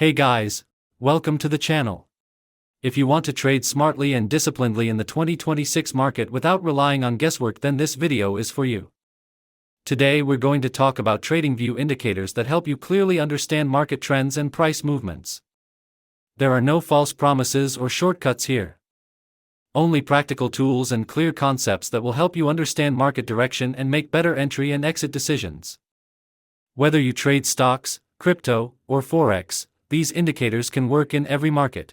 Hey guys, welcome to the channel. If you want to trade smartly and disciplinedly in the 2026 market without relying on guesswork, then this video is for you. Today we're going to talk about TradingView indicators that help you clearly understand market trends and price movements. There are no false promises or shortcuts here. Only practical tools and clear concepts that will help you understand market direction and make better entry and exit decisions. Whether you trade stocks, crypto, or Forex, these indicators can work in every market.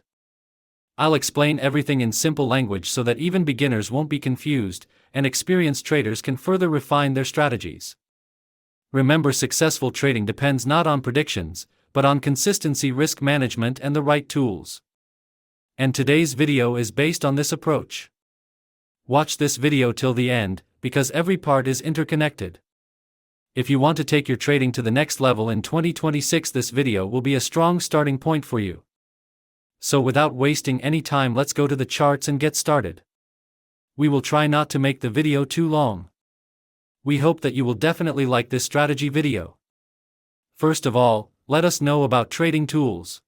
I'll explain everything in simple language so that even beginners won't be confused, and experienced traders can further refine their strategies. Remember, successful trading depends not on predictions, but on consistency, risk management, and the right tools. And today's video is based on this approach. Watch this video till the end, because every part is interconnected. If you want to take your trading to the next level in 2026, this video will be a strong starting point for you. So without wasting any time, let's go to the charts and get started. We will try not to make the video too long. We hope that you will definitely like this strategy video. First of all, let us know about trading tools.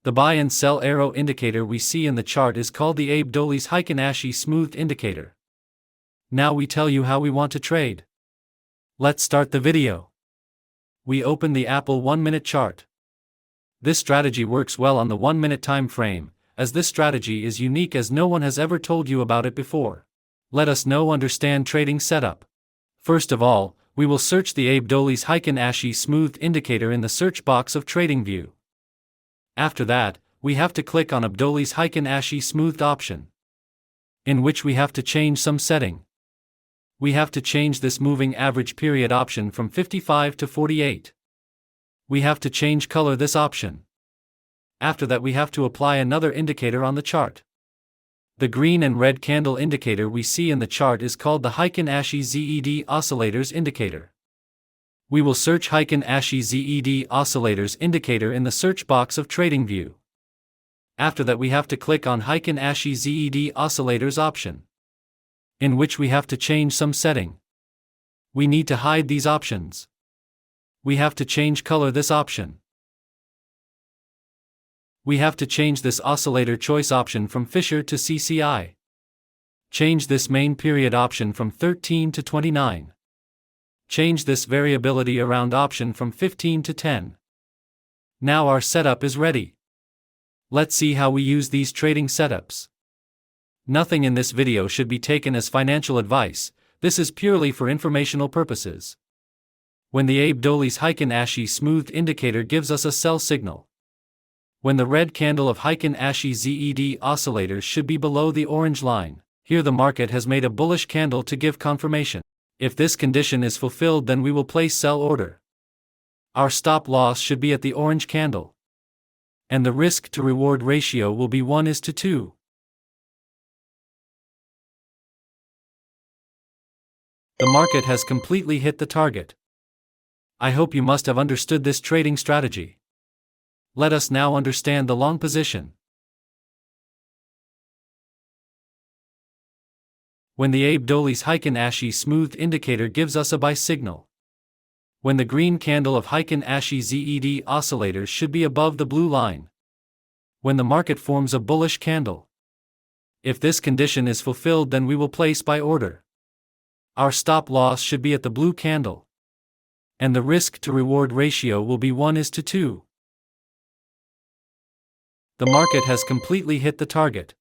The buy and sell arrow indicator we see in the chart is called the Abdolli's-Heikin-Ashi smoothed indicator. Now we tell you how we want to trade. Let's start the video. We open the Apple 1-minute chart. This strategy works well on the 1-minute time frame, as this strategy is unique as no one has ever told you about it before. Let us understand trading setup. First of all, we will search the Abdolli's-Heikin-Ashi smoothed indicator in the search box of TradingView. After that, we have to click on Abdolli's-Heikin-Ashi smoothed option, in which we have to change some setting. We have to change this moving average period option from 55 to 48. We have to change color this option. After that, we have to apply another indicator on the chart. The green and red candle indicator we see in the chart is called the Heikin-Ashi ZED oscillators indicator. We will search Heikin-Ashi ZED oscillators indicator in the search box of TradingView. After that, we have to click on Heikin-Ashi ZED oscillators option, in which we have to change some setting. We need to hide these options. We have to change color this option. We have to change this oscillator choice option from Fisher to CCI. Change this main period option from 13 to 29. Change this variability around option from 15 to 10. Now our setup is ready. Let's see how we use these trading setups. Nothing in this video should be taken as financial advice. This is purely for informational purposes. When the Abdolli's-Heikin-Ashi smoothed indicator gives us a sell signal. When the red candle of Heikin-Ashi ZED oscillators should be below the orange line, here the market has made a bullish candle to give confirmation. If this condition is fulfilled, then we will place sell order. Our stop loss should be at the orange candle. And the risk to reward ratio will be 1:2. The market has completely hit the target. I hope you must have understood this trading strategy. Let us now understand the long position. When the Abdolli's-Heikin-Ashi smoothed indicator gives us a buy signal. When the green candle of Heikin-Ashi ZED oscillators should be above the blue line. When the market forms a bullish candle. If this condition is fulfilled, then we will place buy order. Our stop loss should be at the blue candle. And the risk to reward ratio will be 1:2. The market has completely hit the target.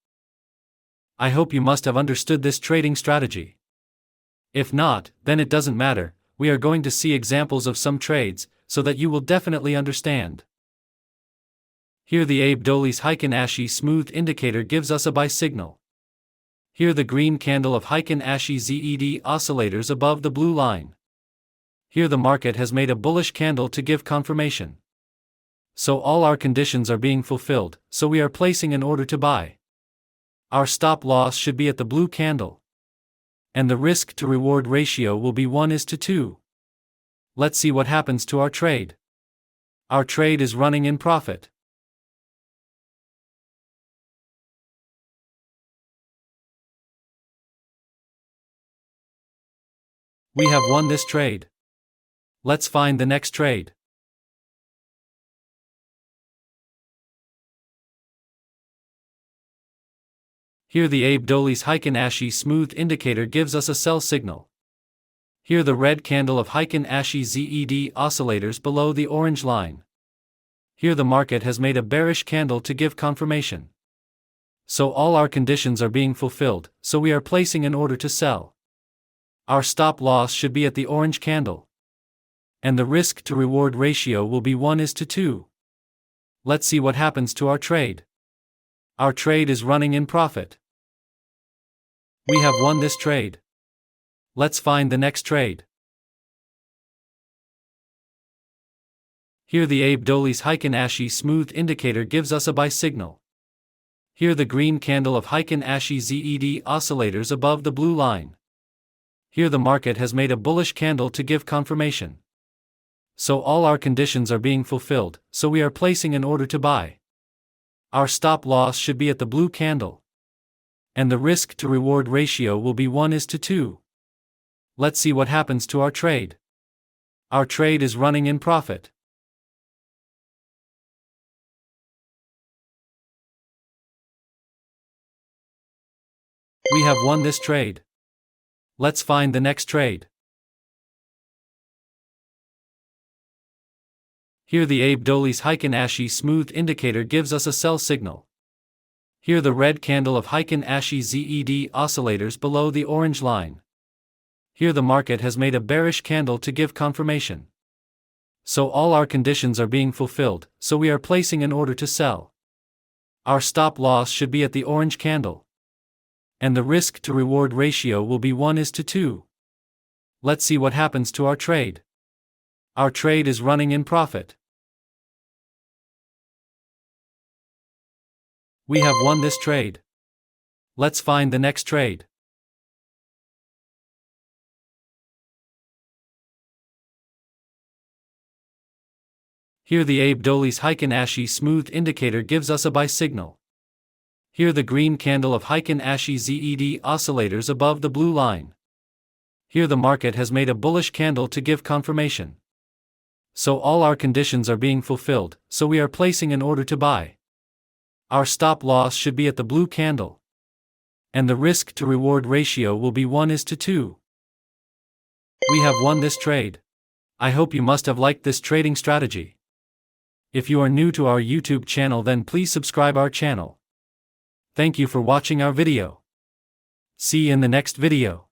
I hope you must have understood this trading strategy. If not, then it doesn't matter. We are going to see examples of some trades, so that you will definitely understand. Here the Abdolli's-Heikin-Ashi smoothed indicator gives us a buy signal. Here the green candle of Heikin-Ashi ZED oscillators above the blue line. Here the market has made a bullish candle to give confirmation. So all our conditions are being fulfilled, so we are placing an order to buy. Our stop loss should be at the blue candle. And the risk to reward ratio will be 1:2. Let's see what happens to our trade. Our trade is running in profit. We have won this trade. Let's find the next trade. Here the Abdoli's Heiken Ashy Smooth indicator gives us a sell signal. Here the red candle of Heiken Ashy ZED oscillators below the orange line. Here the market has made a bearish candle to give confirmation. So all our conditions are being fulfilled, so we are placing an order to sell. Our stop loss should be at the orange candle. And the risk to reward ratio will be 1:2. Let's see what happens to our trade. Our trade is running in profit. We have won this trade. Let's find the next trade. Here the Abdoli's Heiken Ashy Smooth indicator gives us a buy signal. Here the green candle of Heiken Ashy ZED oscillators above the blue line. Here the market has made a bullish candle to give confirmation. So all our conditions are being fulfilled, so we are placing an order to buy. Our stop loss should be at the blue candle. And the risk to reward ratio will be 1:2. Let's see what happens to our trade. Our trade is running in profit. We have won this trade. Let's find the next trade. Here the Abdoli's Heiken Ashy Smooth indicator gives us a sell signal. Here the red candle of Heiken Ashy ZED oscillators below the orange line. Here the market has made a bearish candle to give confirmation. So all our conditions are being fulfilled, so we are placing an order to sell. Our stop loss should be at the orange candle. And the risk to reward ratio will be 1:2. Let's see what happens to our trade. Our trade is running in profit. We have won this trade. Let's find the next trade. Here the Abdoli's Heiken Ashy Smooth indicator gives us a buy signal. Here the green candle of Heiken Ashy ZED oscillators above the blue line. Here the market has made a bullish candle to give confirmation. So all our conditions are being fulfilled, so we are placing an order to buy. Our stop loss should be at the blue candle. And the risk to reward ratio will be 1:2. We have won this trade. I hope you must have liked this trading strategy. If you are new to our YouTube channel, then please subscribe our channel. Thank you for watching our video. See you in the next video.